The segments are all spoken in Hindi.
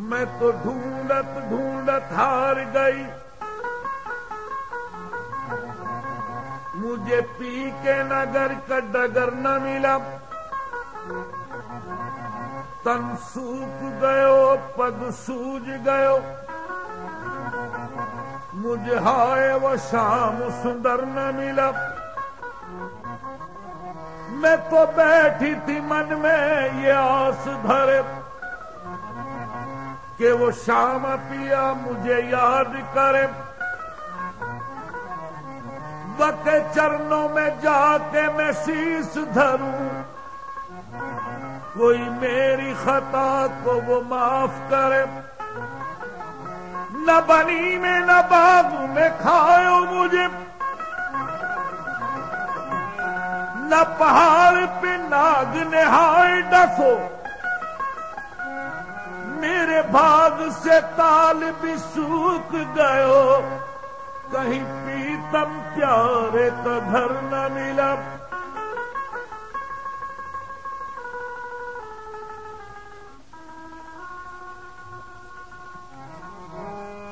मैं तो ढूंढत ढूंढत हार गई, मुझे पी के नगर का डगर न मिला। तन सूख गयो पग सूज गयो, मुझे हाय वो शाम सुंदर न मिला। मैं तो बैठी थी मन में ये आस धरे कि वो शाम पिया मुझे याद करे। वके चरणों में जाके मैं शीश धरूं, कोई मेरी खता को वो माफ करे। न बनी में न बाग में खायो मुझे, न पहाड़ पे नाग नहाए डसो। मेरे भाग से ताल भी सूख गयो, कहीं पीतम प्यारे का घर न मिला।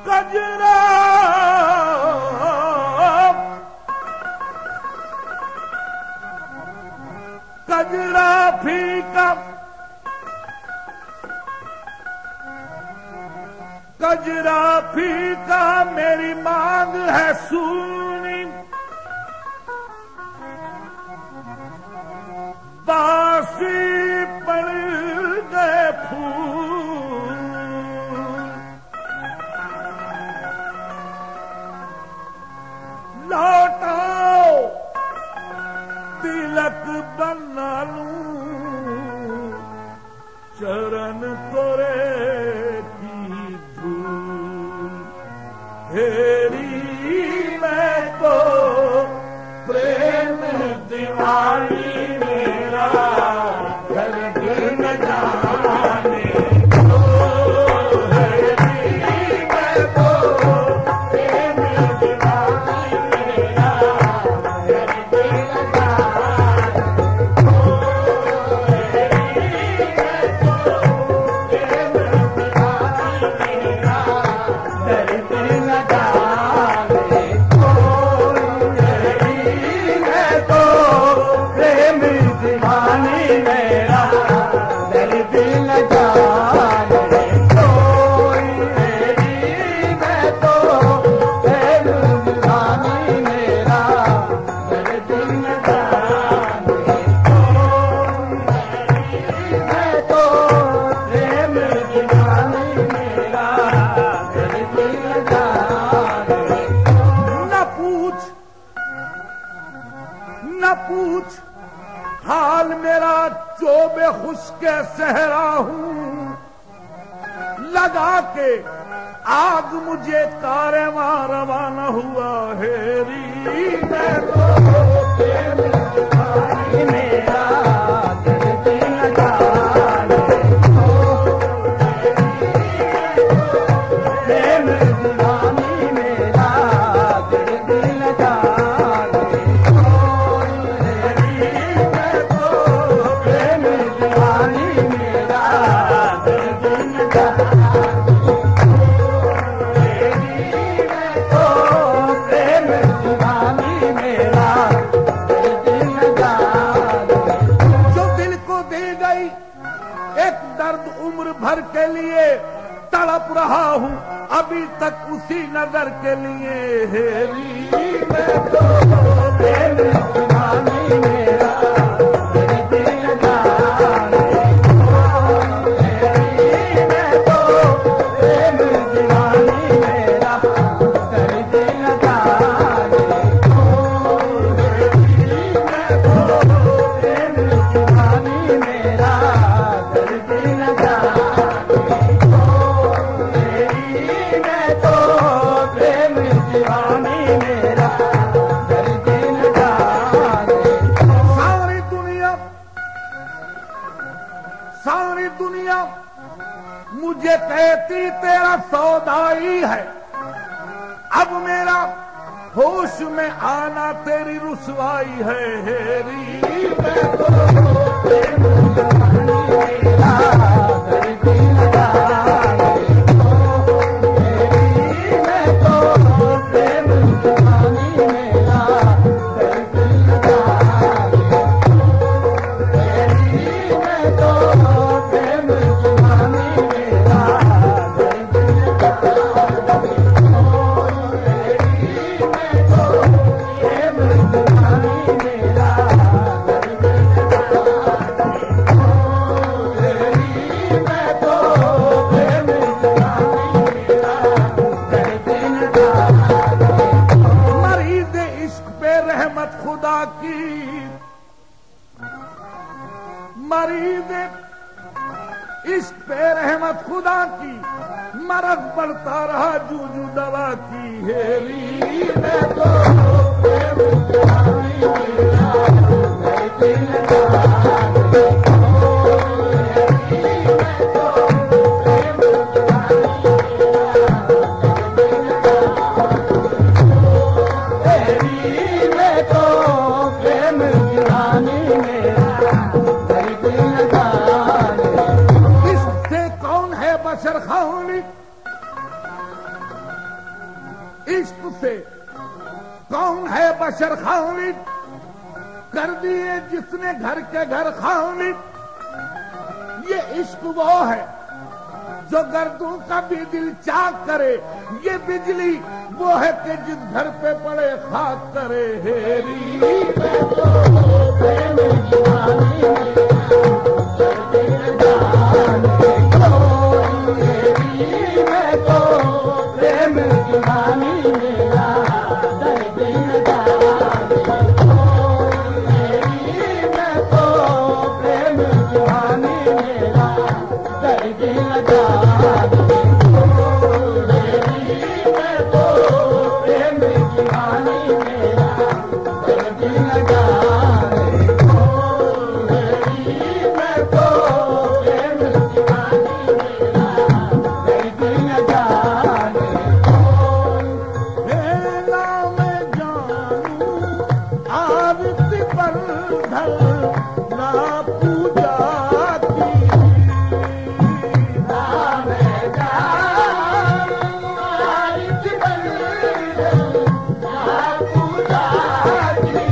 कजरा कजरा फीका, कजरा फीका मेरी मांग है सूनी। बासी पड़ गए फूल, लौटाओ तिलक बना लूं, चरण तोरे तेरी मैं तो प्रेम दीवानी मेरा घर न जाने दो। तेरी मैं तो प्रेम दीवानी मेरा घर न जाने दो। तेरी मैं तो प्रेम दीवानी मेरा पूछ हाल मेरा जो बेखुश के सहरा हूं। लगा के आग मुझे कारवां रवाना हुआ हेरी मैं तो मेरा Yeah. दर्द उम्र भर के लिए तड़प रहा हूँ, अभी तक उसी नजर के लिए। हेरी मैं तो प्रेम दीवानी मेरा, दिल जाने हेरी मैं तो प्रेम दीवानी मेरा, दिल जाने हेरी मैं तो प्रेम दीवानी मेरा, दिल जाने सारी दुनिया मुझे कहती तेरा सौदाई है, अब मेरा होश में आना तेरी रुसवाई है। हेरी मैं तो प्रेम दीवानी मेरा, दिल जाने हेरी मैं तो प्रेम दीवानी मेरा, दिल जाने हेरी मैं तो प्रेम दीवानी मेरा, दिल जाने हेरी मैं तो प्रेम दीवानी मेरा, मरीद इश्क पे रहमत खुदा की, मरीद इश्क पे रहमत खुदा की, मरज बढ़ता रहा जूजू दवा की। हेरी मैं तो प्रेम दीवानी मेरा, दिल जाने हेरी मैं तो प्रेम दीवानी मेरा, हेरी मैं तो प्रेम दीवानी मेरा, दिल जाने इससे कौन है बशर खानी, इश्क से कौन है बशर खानी, कर दिए जिसने घर के घर खानी। ये इश्क वो है जो गर्दों का भी दिल चाक करे, ये बिजली वो है कि जिस घर पे पड़े खाक करे। हेरी मैं तो प्रेम दीवानी मेरा, दिल जाने हेरी मैं तो प्रेम दीवानी मेरा, दिल जाने हेरी मैं तो प्रेम दीवानी मेरा, दिल जाने हेरी मैं तो प्रेम दीवानी मेरा, दिल जाने हेरी मैं तो प्रेम दीवानी मेरा, दिल जाने हे नाम जानू आरती पर धर ना पूजा की, नाम जानू आरती पर धर ना पूजा की,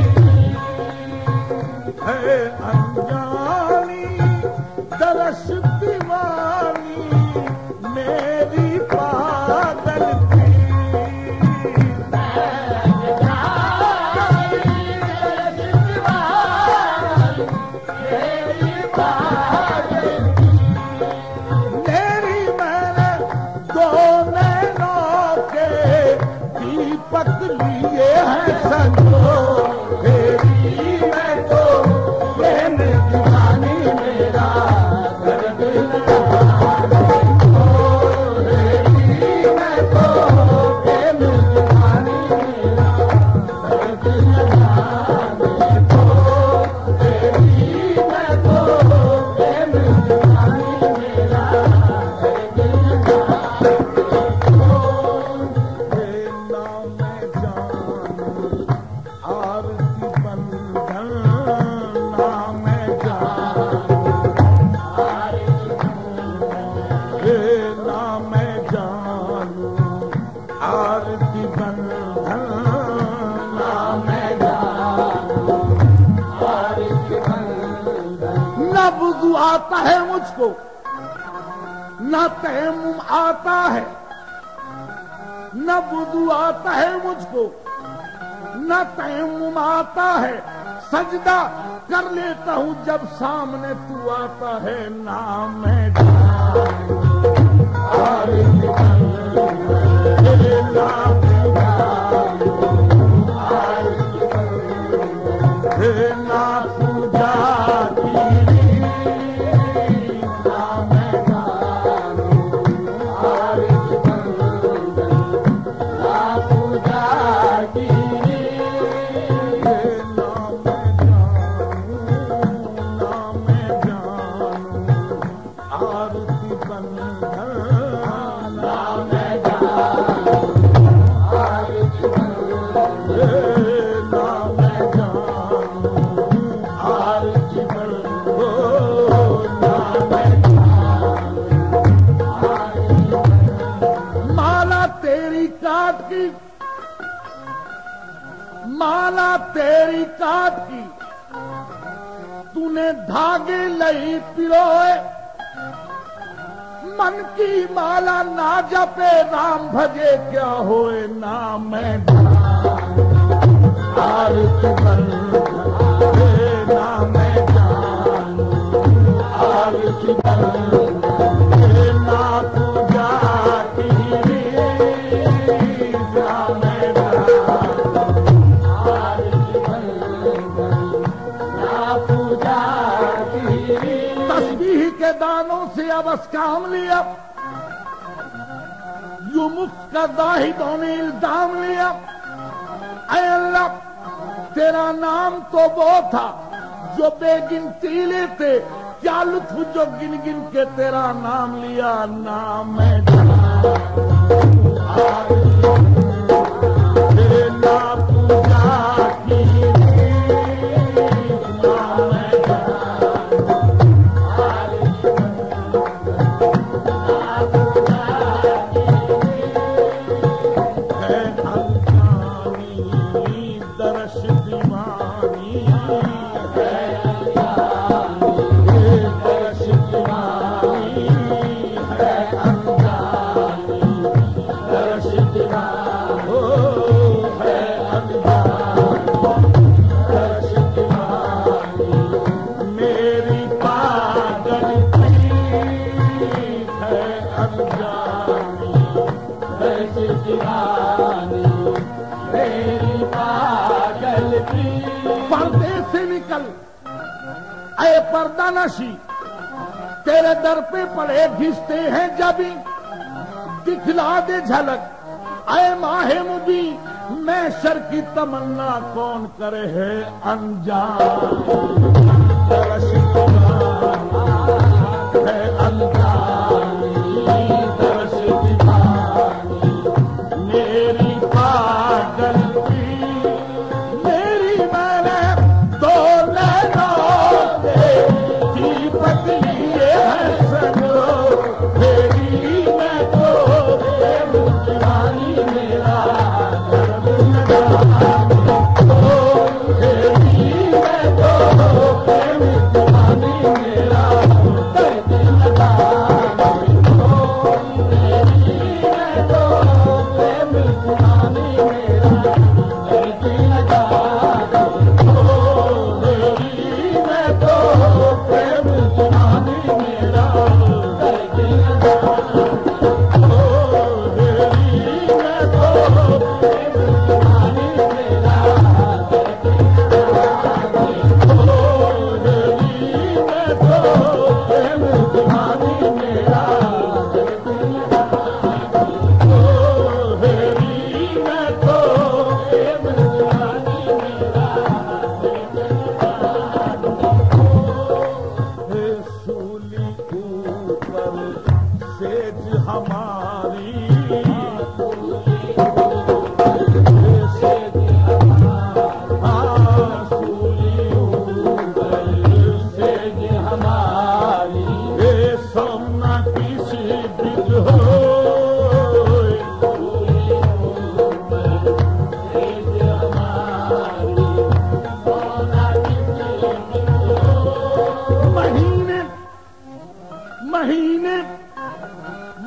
है अनजानी दरस दीवानी मेरी पागल की, मेरी मैंने दो नैनों के दीपक लिए हैं संजो। हेरी मैं तो प्रेम दीवानी मेरा, दिल जाने हेरी मैं तो प्रेम दीवानी मेरा, दिल जाने हेरी मैं तो प्रेम दीवानी मेरा, दिल जाने हे नाम जानू आरती बंधन, नाम जानू हे नाम जानू आरती बंधन, नाम जानू आरती बंधन। न बुझू आता है मुझको न तयम्मुम आता है, न वुदू आता है मुझको, न तयम्मुम आता है। सजदा कर लेता हूं जब सामने तू आता है। नाम मैं माला तेरी काट की, तूने धागे लई पिरोए। मन की माला ना जपे राम भजे क्या होए। नाम मैं आरती बंधन, नाम मैं आरती बंधन, ना पूजा की नाम के दानों से अब काम लिया, यू मुफ्त का दाहिदों ने इल्जाम लिया। ऐ अल्लाह तेरा नाम तो वो था जो बेगिनती लेते, क्या लुत्फ जो गिन गिन के तेरा नाम लिया। नाम मैं ना पूजा की पर्दे से निकल, ऐ पर्दा नशी, तेरे दर पे पड़े घिसते हैं जबी, दिखला दे झलक। ऐ माहे मुबी, मैं शर की तमन्ना कौन करे है अनजान। है अनजान मेरी पागल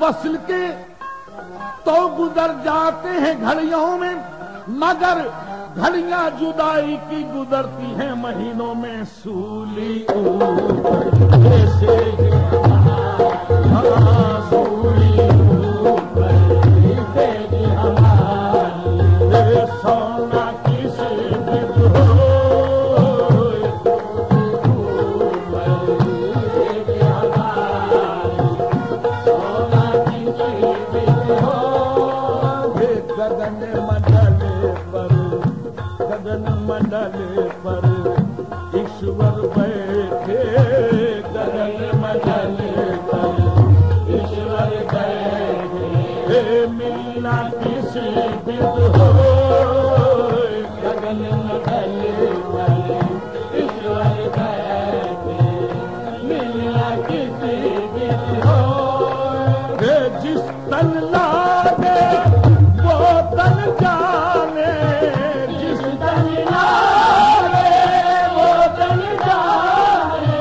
वस्ल के तो गुजर जाते हैं घड़ियों में, मगर घड़ियां जुदाई की गुजरती हैं महीनों में। सूली ऊपर जैसे सूली ऊपर जैसे हमारी सोना किसी बिद हो, गगन मंडल पर ईश्वर बैठे, गगन मंडल पर ईश्वर बैठे, मिलना किसी बिद हो, गगन मंडल पर ईश्वर बैठे, मिलना किसी बिद हो। जिस तन लागे वो तन जाने, जिस तन लागे वो तन जाने,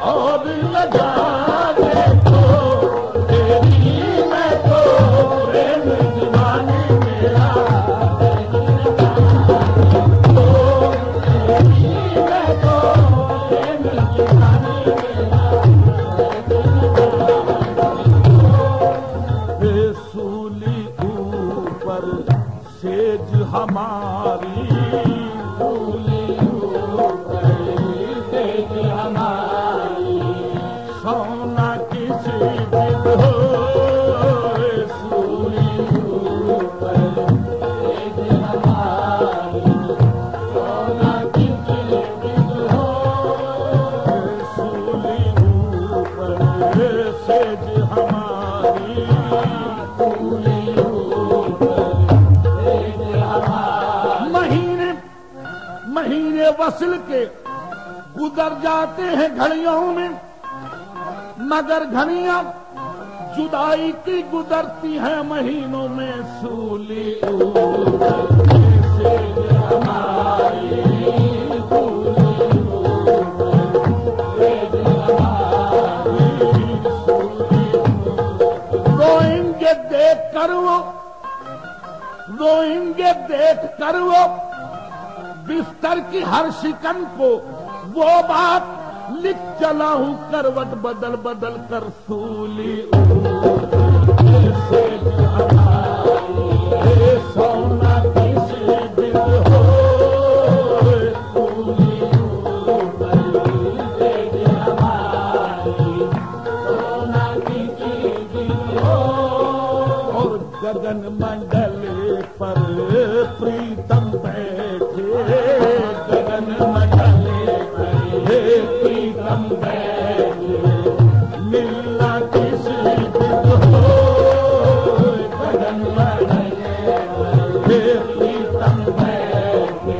और न जाने तो तेरी मैं तो प्रेम दीवानी मेरा, तो तेरी मैं तो प्रेम दीवानी मेरा। सूली ऊपर सेज हमारी, सूली ऊपर सेज हमारी, सोना किसी बिद हो, सूली ऊपर सेज हमारी, सोना किसी बिद हो, सूली ऊपर सेज हमारी, सूली महीने वस्ल के गुजर जाते हैं घड़ियों में, मगर घड़ियां जुदाई की गुजरती हैं महीनों में। सूली ऊपर सेज हमारी, सूली ऊपर सेज हमारी, रोएंगे देख कर वो, रोएंगे देख कर वो बिस्तर की हर शिकन को, वो बात लिख चला हूं करवट बदल बदल कर। सूली ऊपर सेज हमारी, सोना किसी बिद हो, सूली ऊपर सेज हमारी, सोना किसी बिद हो। और गगन मंडल पर प्रीतम बैठे, गगन मंडल पर प्रीतम बैठे, मिलना किसी बिद हो, गगन मंडल पर प्रीतम बैठे,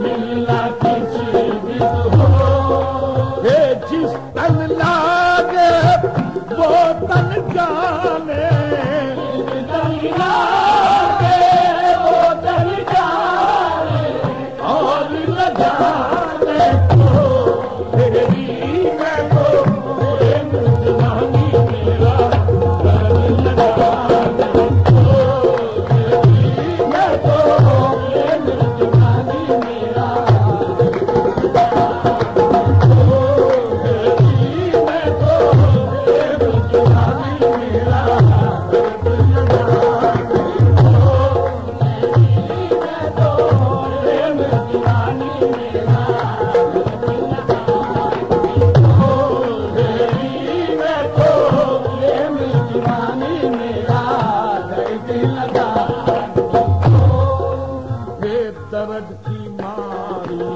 मिलना किसी बिद हो। जिस तन लागे वो तन जाने, जिस तन लागे वो तन जाने, और न जाने तो तेरी मैं तो प्रेम दीवानी मेरा, न जाने तो तेरी मैं तो प्रेम दीवानी मेरा, तेरी मैं तो प्रेम दीवानी मेरा, दर्द की मारी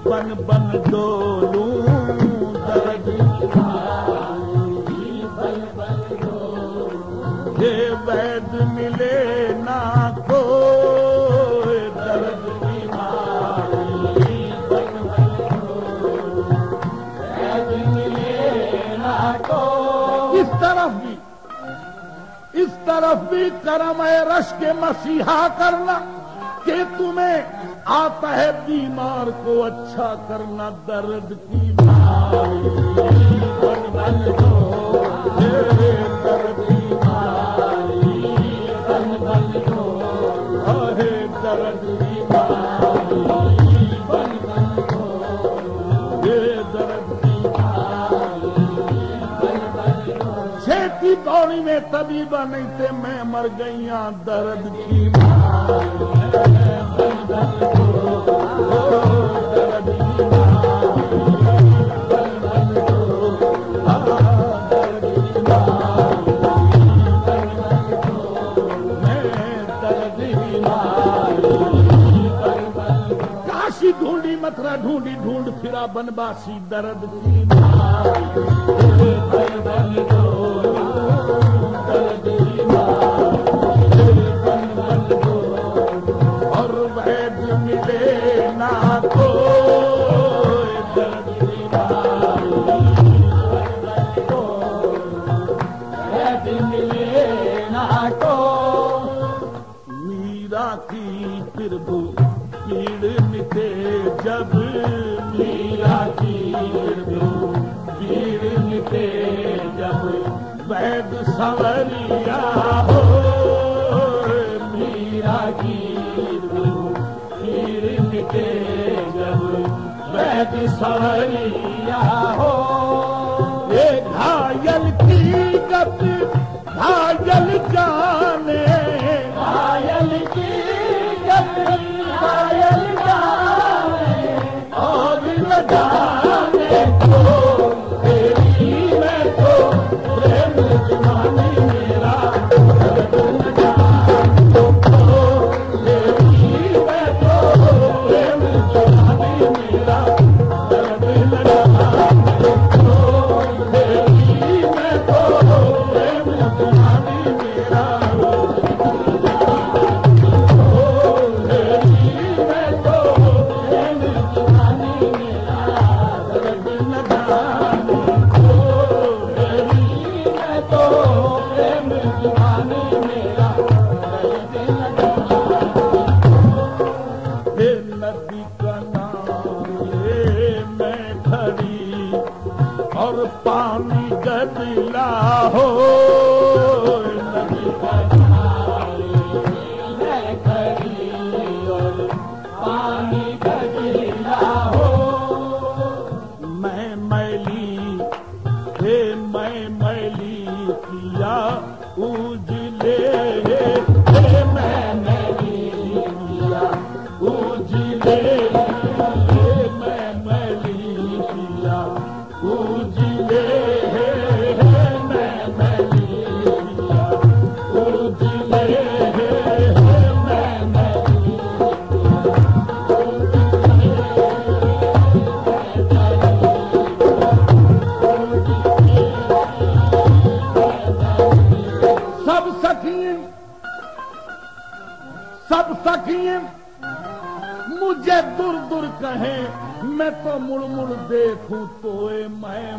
बन बन डोलूं, दर्द की मारी बन बन डोलूं, ये वैद मिले ना को, दर्द की मारी बन बन डोलूं, वैद मिले ना को। इस तरफ भी करम रश के मसीहा करना, कि तुम्हें आता है बीमार को अच्छा करना। दर्द की मारी बन बन दो, दर्द छेती पौड़ी में तबीबा नहीं थे मैं मर गईया दर्द की काशी ढूंढी मथुरा ढूंढी ढूंढ फिरा बनवासी दर्द की और वैद मिले ना तो दर्द की वैद मिले ना तो मीरा की प्रभु पीड़ मिटे जब मीरा की पीड़ मिटे जब वैद संवरिया हो मीरा की पीड़ मिटे जब वैद संवरिया हो ये घायल की गत घायल जाने घायल की गत घायल जाने और न जाने को तेरी मैं तो प्रेम जमाने मेरा दर्द न जाने को तेरी मैं तो प्रेम जमाने मेरा दर्द न जाने को तेरी मैं तो प्रेम जमाने मेरा नदी का नाम ले मैं खड़ी और पानी गदला हो नदी का नाम ले मैं खड़ी और पानी गदला हो मैं मैली किया उजले मैं मैली किया उजले मैं मैली किया उजले मैं मैली किया उजले मैं मैली सब सखिए मुझे दूर दूर कहे मैं तो मुड़ मुड़ देखूं तोए मैं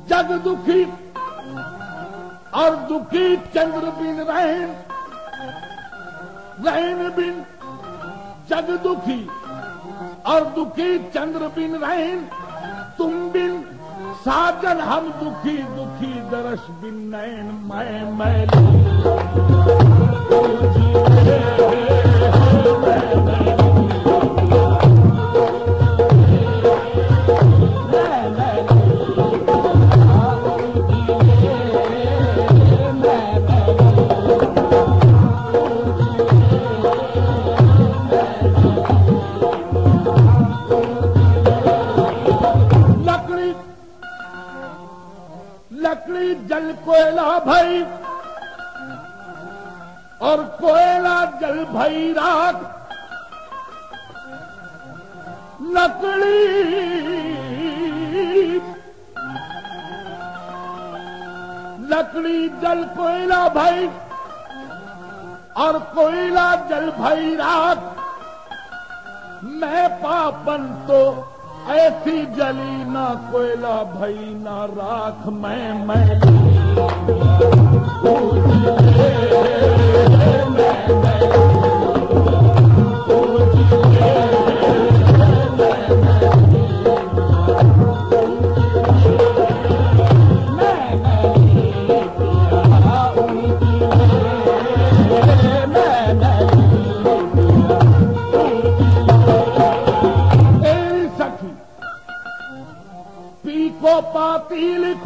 जग दुखी और दुखी चंद्र बिन रहन बिन जग दुखी और दुखी चंद्र बिन रहन तुम बिन साजन हम दुखी दुखी दरस बिन नैन मैं लकड़ी जल कोयला भई और कोयला जल भई राख लकड़ी जल कोयला भई और कोयला जल भई राख मैं पापन तो ऐसी जली ना कोयला भई ना राख मैं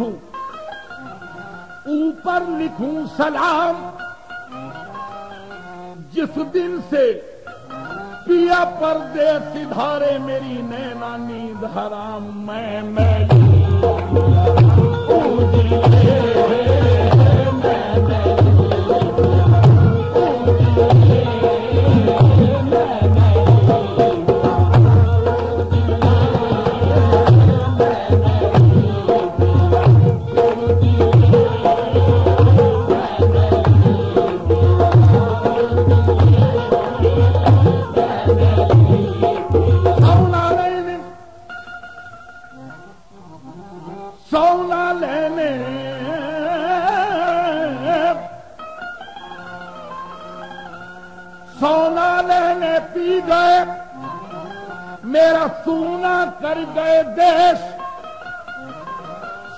लिखूं, ऊपर लिखूं सलाम, जिस दिन से पिया परदेसी धारे मेरी नैना नींद हराम। मैं सोना लेने पी गए, मेरा सोना कर गए देश।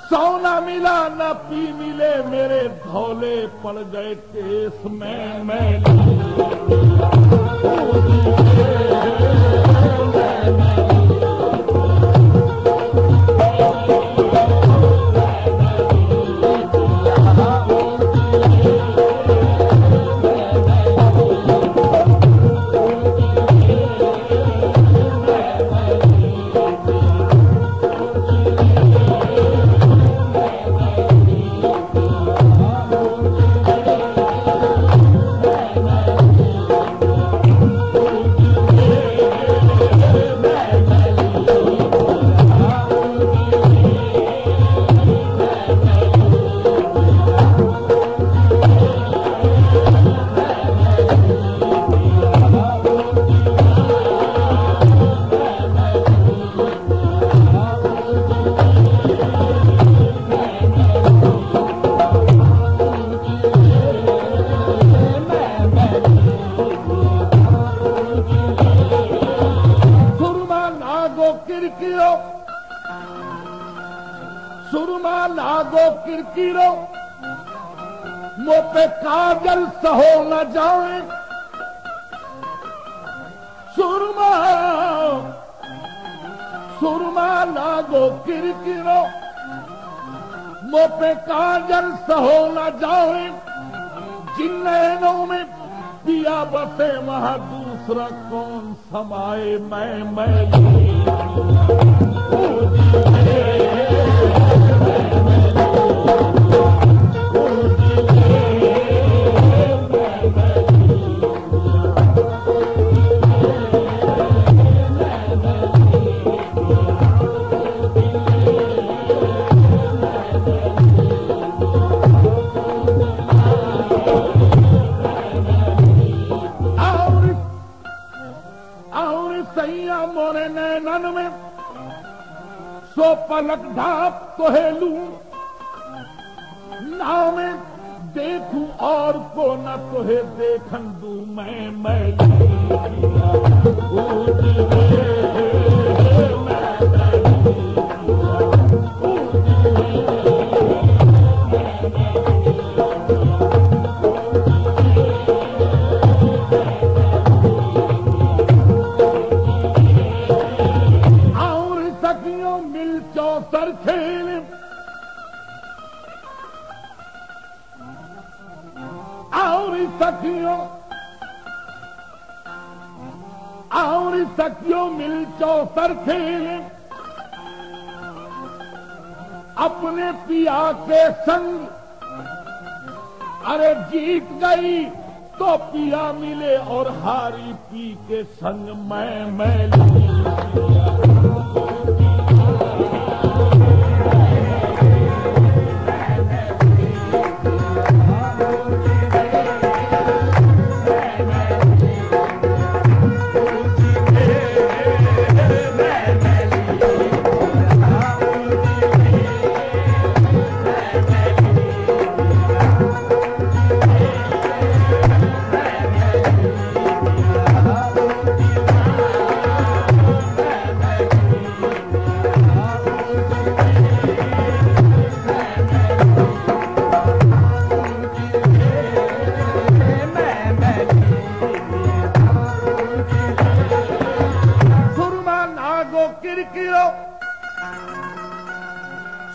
सोना मिला न पी मिले, मेरे धौले पड़ गए केस में। सुरमा लागो किरकिरो, मुँह पे काजल सहो न जाए। सुरमा लागो किरकिरो, मुँह पे काजल सहो न जाए। जिन नैनों में पिया बसे वहां दूसरा कौन समाए। सैया मोरे नैनन में सो पलक ढाप तोहेलू, ना मैं देखूं और को न तोहे देखन दू। चौसर खेल और सखियों मिल चौसर खेल, अपने पिया के संग। अरे जीत गई तो पिया मिले और हारी पी के संग। मैं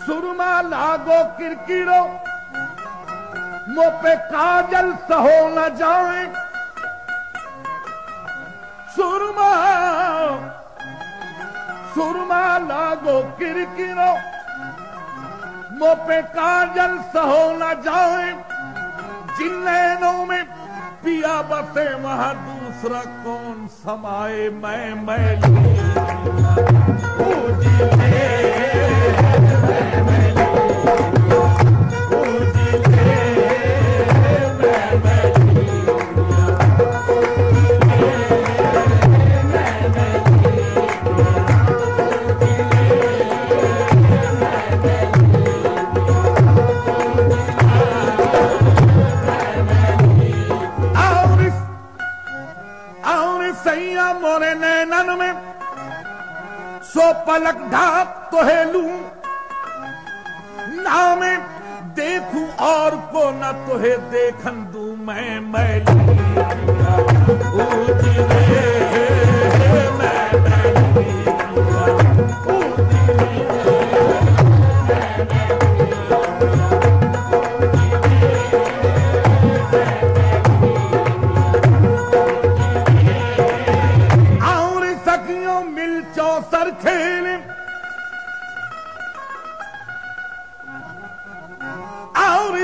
सुरमा लागो किरकिरो, मुंह पे काजल सहो न जाए। सुरमा सुरमा लागो किरकिरो, मुंह पे काजल सहो न जाए। जिन नैनों में पिया बसे वहां दूसरा कौन समाए। मैं मैली मोरे नैनन में सो पलक ढाक तो है लूं ना मैं देखूं और को न तो है देखन दूं। मैं मैली चौसर खेले और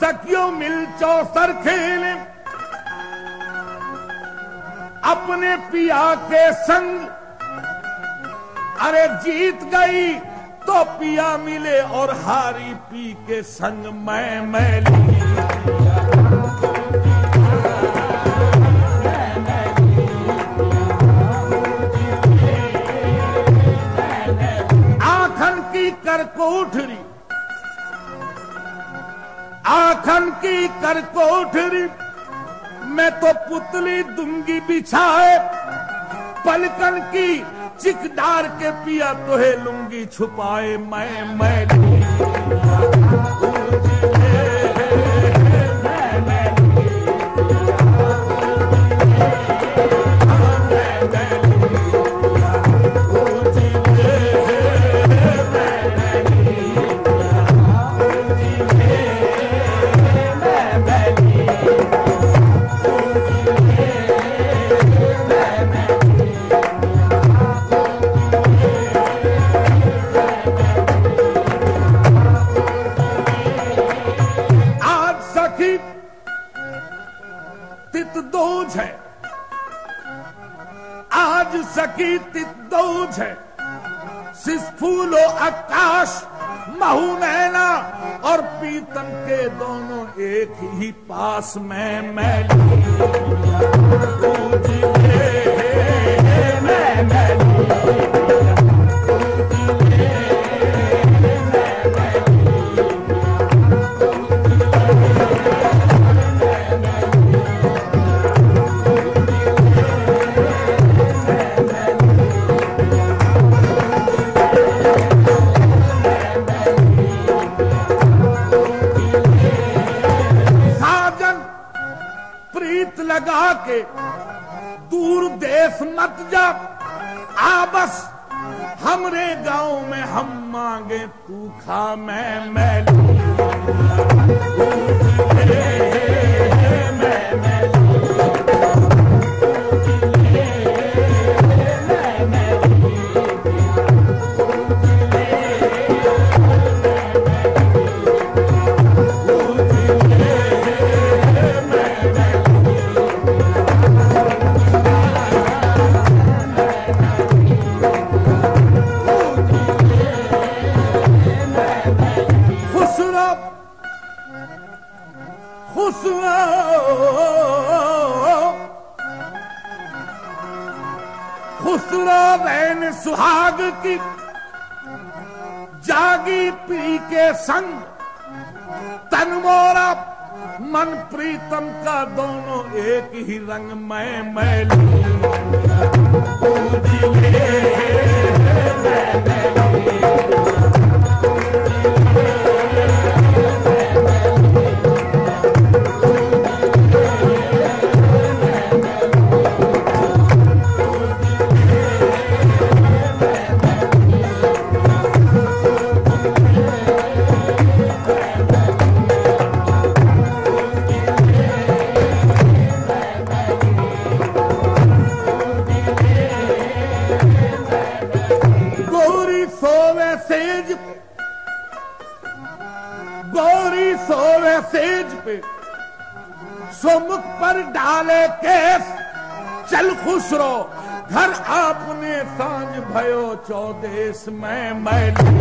सखियों मिल चौसर खेले। अपने पिया के संग अरे जीत गई तो पिया मिले और हारी पी के संग। मैं मैली करकोठरी, आखन की करकोठरी मैं तो पुतली दूंगी बिछाए। पलकन की चिक डार के पिया तो है लूंगी छुपाए। मैं मैली तितदोज है, आज सखी तितदोज है। सिसफूलो आकाश महू नैना और पीतम के दोनों एक ही पास। मैं मैली लगा के दूर देश मत जा। आ बस हमरे गांव में हम मांगे तू खा। मैं मैली खुसरो बहन सुहाग की जागी पी के संग। तन मोरा मन प्रीतम का दोनों एक ही रंग। मैं मैली सोए सेज पे, सो मुख पर डाले केस, चल खुसरो घर आपने सांझ भयो चौदेश में मैलू।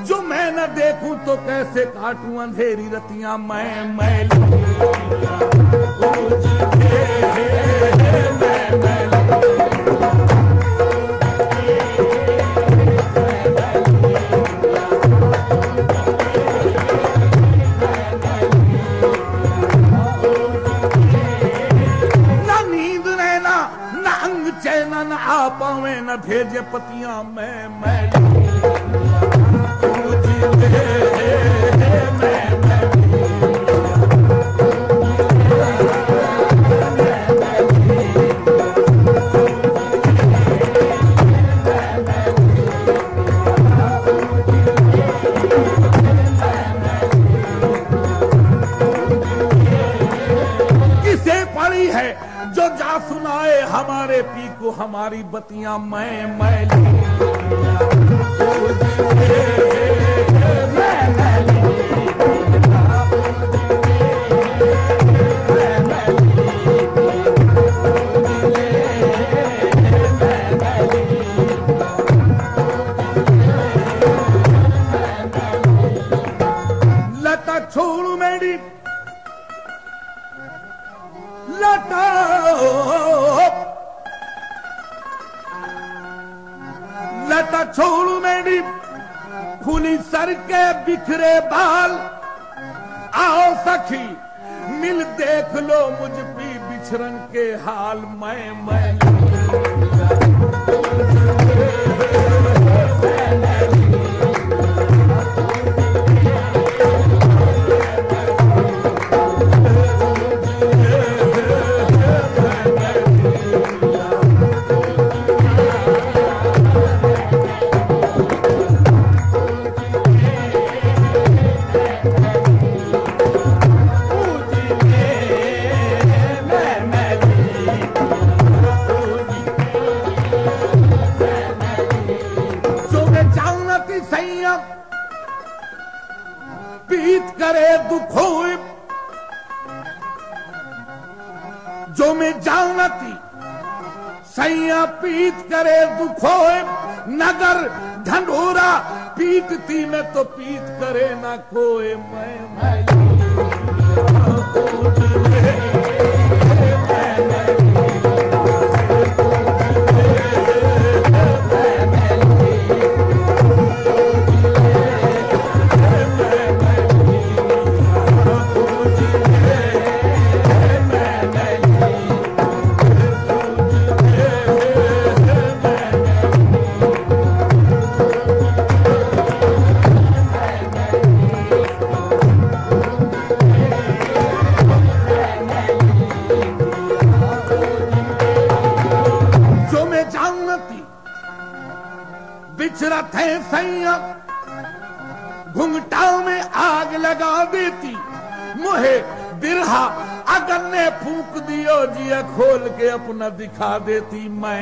जो मैं न देखूं तो कैसे काटूं अंधेरी रतियां मैं मैलू। न नींद रहना न अंग चैना न आ पावे न भेजे पतियां मैं मैलू। किसे पड़ी है जो जा सुनाए हमारे पी को हमारी बतियां मैं मैलू। लता छोड़ू मेरी लता, लता छोड़ू मेरी खुली सर के बिखरे बाल। आओ सखी मिल देख लो मुझ पी बिछड़न के हाल मैं मैलू। पीत करे दुखों जो मैं जानती सैया पीत करे दुखों नगर ढंढोरा पीटती में तो पीत करे ना कोई मैं बिचरत है सैया घुंघटा में आग लगा देती मुहे बिरहा अगर ने फूंक दियो जिया खोल के अपना दिखा देती मैं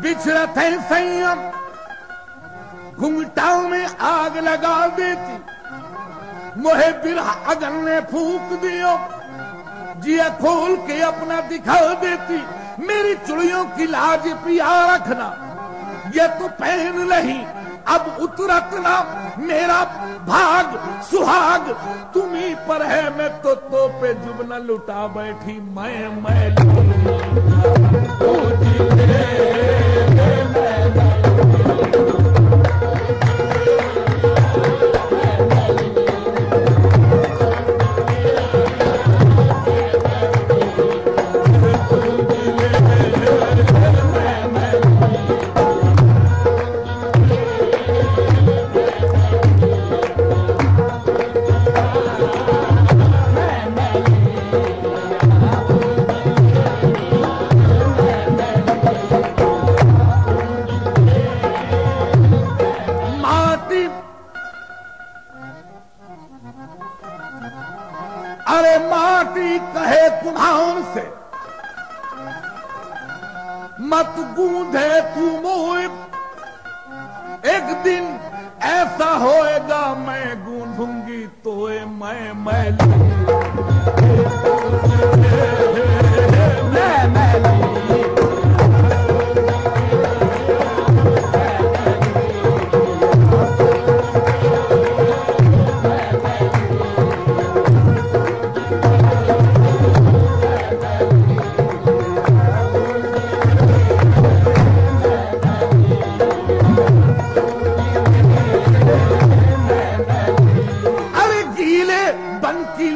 बिछड़त है संयम घुंघटाओं में आग लगा देती मोहे बिरहा अगर ने फूंक दियो जिया खोल के अपना दिखा देती मेरी चुड़ियों की लाज पिया रखना ये तो पहन नहीं अब उतरत ना मेरा भाग सुहाग तुम्ही पर है, मैं तो पे जुबन लुटा बैठी मैं अरे माटी कहे कुम्हार से मत गूंधे तू मोह, एक दिन ऐसा होएगा मैं गूंधूंगी तोए मैं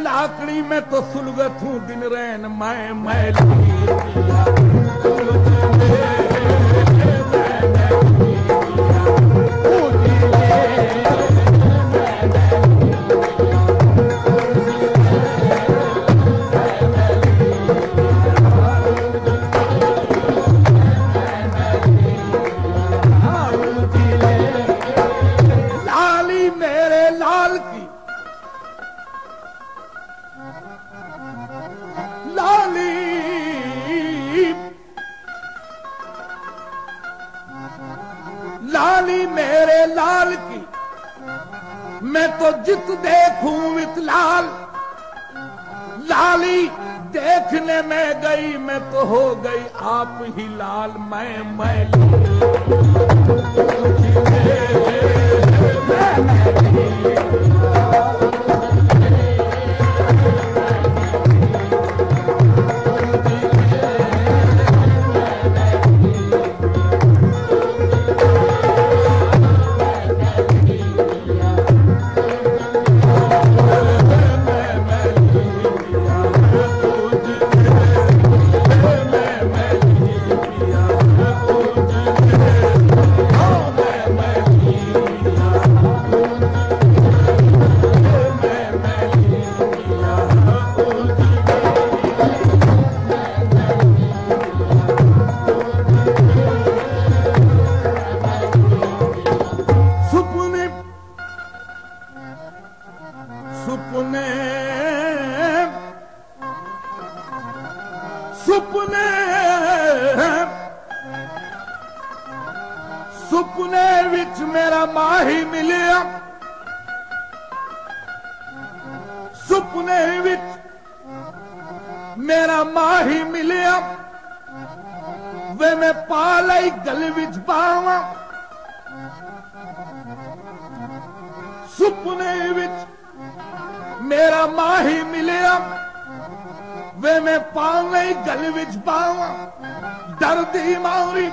लाकड़ी में तो सुलगत हूँ दिन रैन मैं लाली मेरे लाल की लाली लाली मेरे लाल की मैं तो जित देखूं वित लाल, लाली देखने में गई मैं तो हो गई आप ही लाल मैं सुपने विच मेरा माही मिलिया, सुपने विच मेरा माही मिलिया, वे मैं पालई गल विच पावा, सुपने विच मेरा माही मिलिया, वे मैं पालई गल विच पावा, डरदी मारी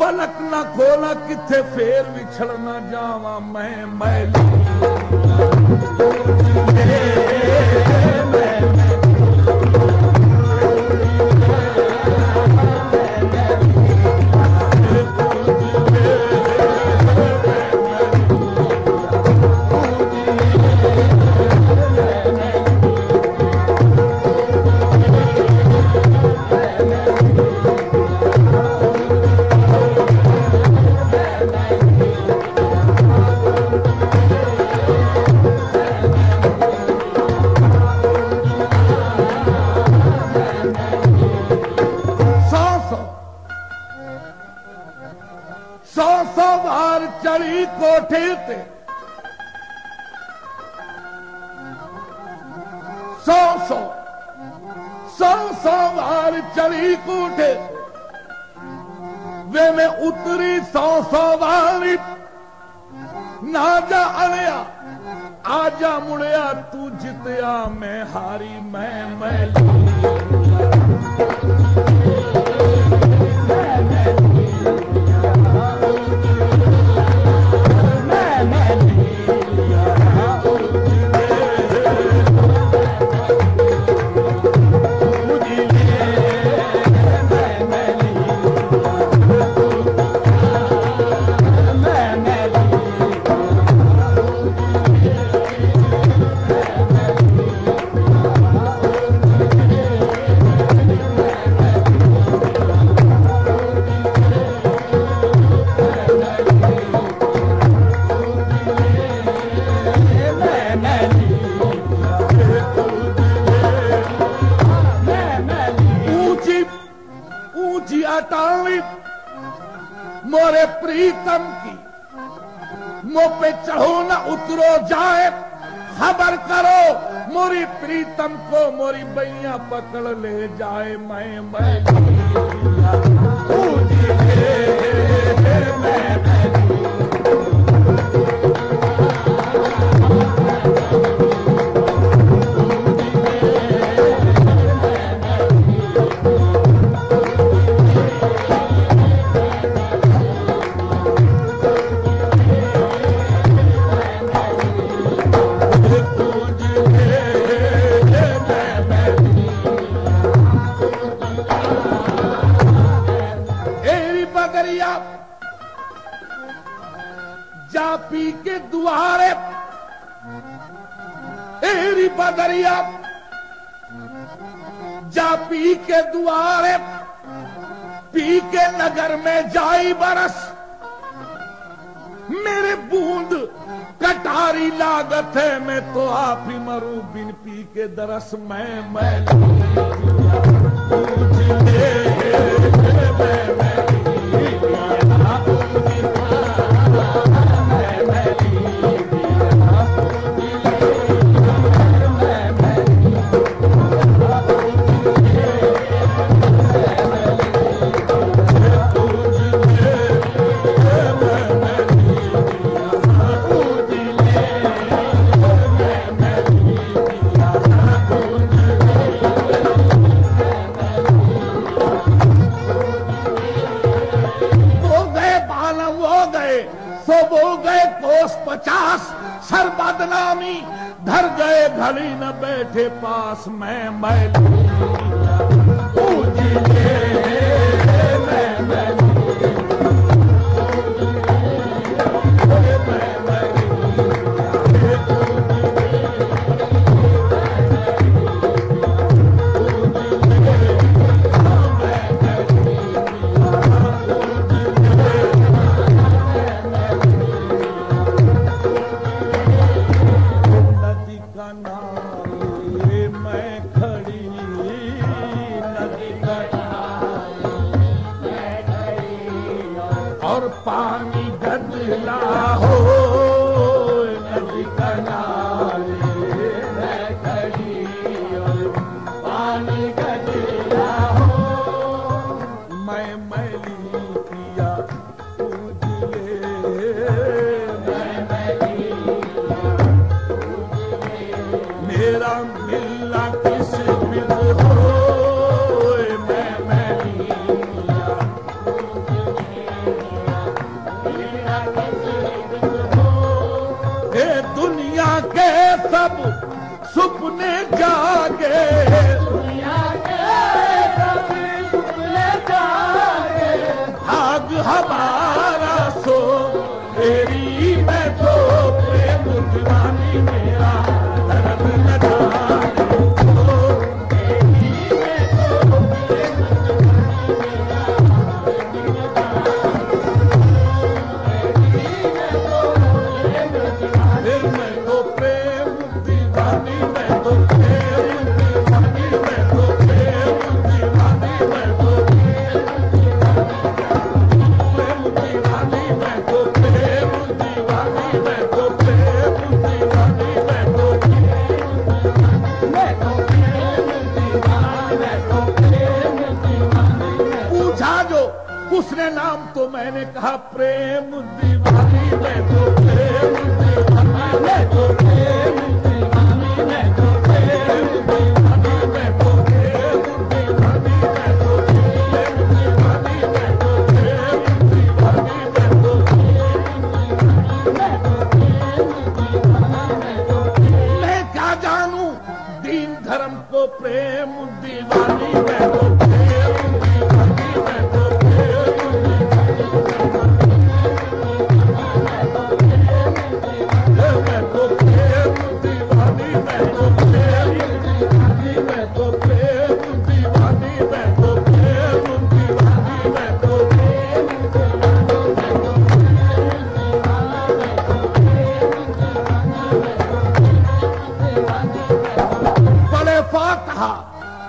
पलक ना खोला किथे फेर विछड़ ना जावा मैं सौ बार चढ़ी कोठे ते, सौ बार चढ़ी कोठे, वे मैं उतरी 100 बार ना जा अड़िया आजा मुड़िया तू जितया मैं हारी मैं मोरे प्रीतम की मुंह पे चढ़ो न उतरो जाए खबर करो मोरी प्रीतम को मोरी बैया पकड़ ले जाए मैं जा पी के दुआरे एरी बदरिया जा पी के दुआरे पी के नगर में जाई बरस मेरे बूंद कटारी लागत है मैं तो आप ही मरूं बिन पी के दरस मैं वो गए कोस 50 सर बदनामी धर गए घड़ी न बैठे पास मैं और पानी गदला हो नदी किनारे मैं खड़ी और पानी गदला हो मैं मैली किया मैं मैली मेरा मिलना किस बिद हो मैं मैली दुनिया के सब सुपने जागे दुनिया के सब सुपने जागे उसने नाम तो मैंने कहा प्रेम दीवानी, मैं तो प्रेम दीवानी, मैं तो प्रेम दीवानी, मैं तो प्रेम दीवानी, मैं तो प्रेम दीवानी, मैं तो प्रेम दीवानी, मैं तो प्रेम दीवानी, मैं तो मैं क्या जानू दीन धर्म को प्रेम दीवानी, मैं तो प्रेम दीवानी, मैं तो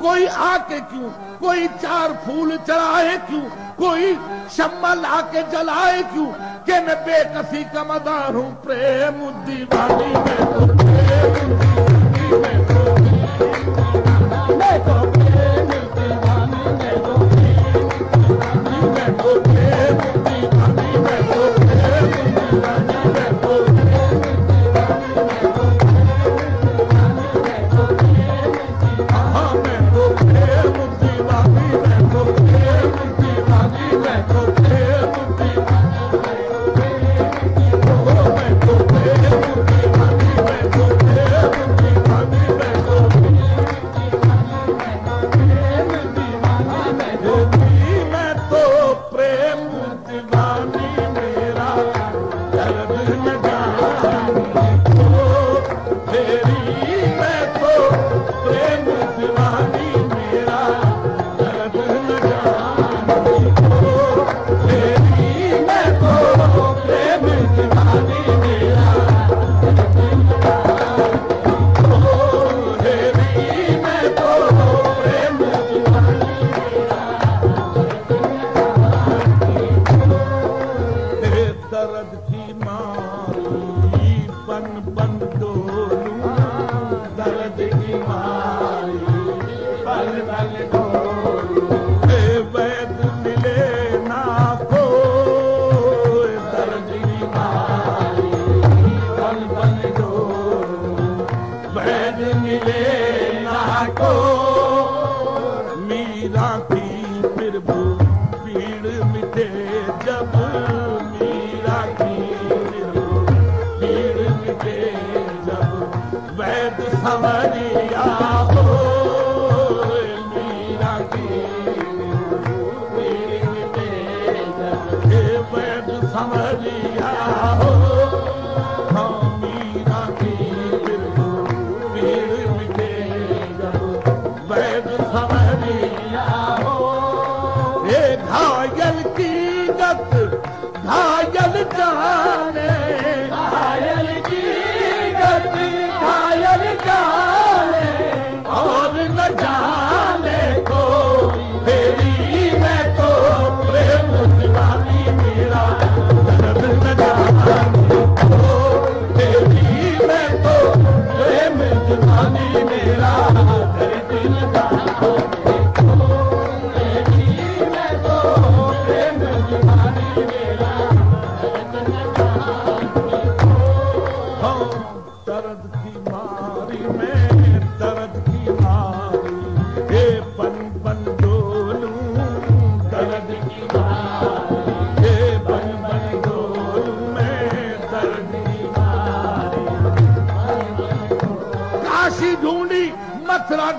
कोई आके क्यों, कोई चार फूल चढ़ाए क्यों, कोई शम्मा लाके जलाए क्यों, कि मैं बेकसी का मदार हूँ प्रेम दीवानी, मैं तो प्रेम दीवानी, मैं तो प्रेम दीवानी, मैं तो प्रेम दीवानी, मैं तो प्रेम दीवानी, मैं तो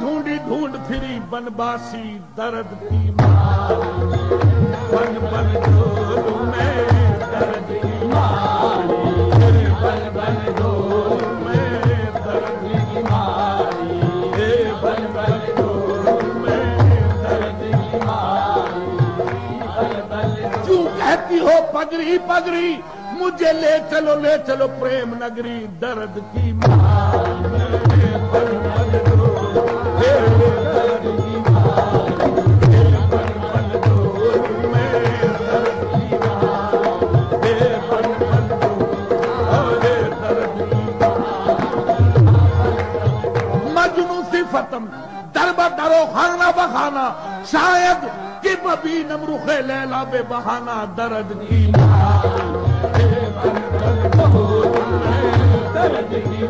ढूंढी ढूंढ फिरी बनबासी दर्द की मारी, बन बन डोलू में दर्द की मारी, बन बन डोलू में दर्द की मारी, बन बन डोलू में दर्द की मारी। क्यों कहती हो पगड़ी पगड़ी, मुझे ले चलो प्रेम नगरी दर्द की मारी, बन बन मजनू सिफतम दरबा दरो खाना बखाना, शायद कि ये बबी नमरुखे लैला बे बहाना दर्द की दर्द की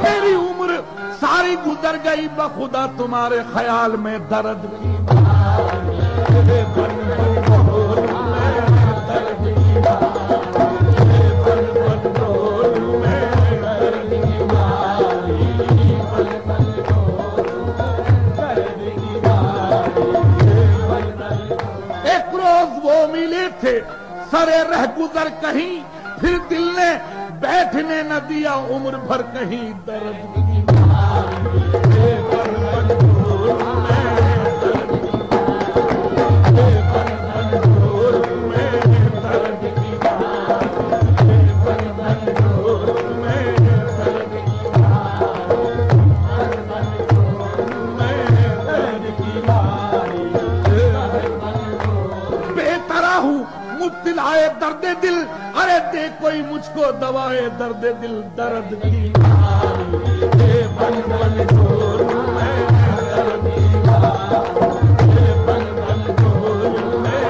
मेरी उम्र सारी गुजर गई बखुदा तुम्हारे ख्याल में दर्द की एक रोज वो मिले थे सरे रह गुजर कहीं, फिर दिल ने बैठने न दिया उम्र भर कहीं दर्द की आए दर्द दिल, अरे दे कोई मुझको दवाए दर्द दिल दर्द की बन बन ढोल में दर्द की बन बन ढोल में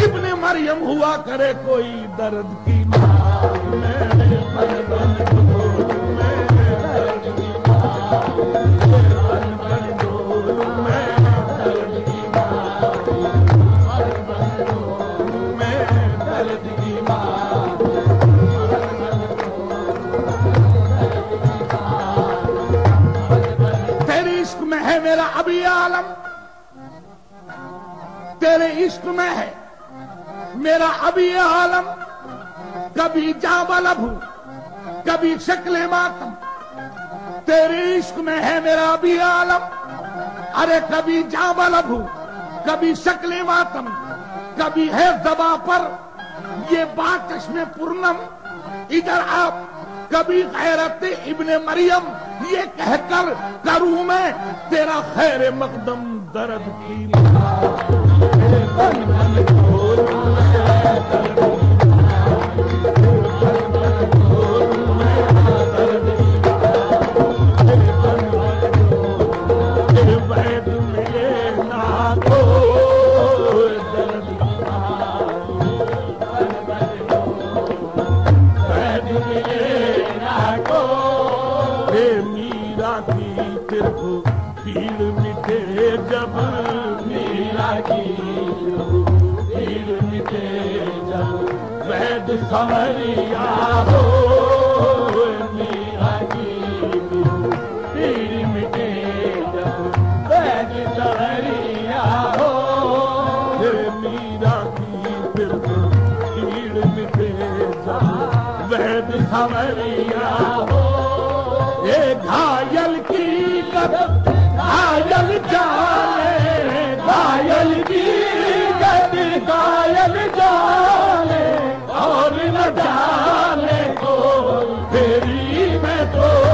इब्ने मरियम हुआ करे कोई दर्द की बन बन ढोल में दर्द की बन बन ढोल में दर्द की तेरे इश्क में है मेरा अभी आलम, तेरे इश्क में है मेरा अभी आलम, कभी जाबलब हूं कभी शक्ल मातम, तेरे इश्क में है मेरा अभी आलम, अरे कभी जाबलब हूं कभी शक्ल मातम, कभी है ज़बा पर ये बातश में पूर्णम, इधर आप कभी गैरत इब्ने मरियम ये कहकर करूं मैं तेरा खैर मकदम दर्द की जब मीरा की भीड़ मिटे जब वैद संवरिया हो, मीरा की भीड़ मिटे जब वैद संवरिया हो, मीरा की भीड़ मिटे जब वैद संवरिया हो, ये घायल की कदम घायल जाने घायल की गति घायल जाने और न जाने को तेरी में तो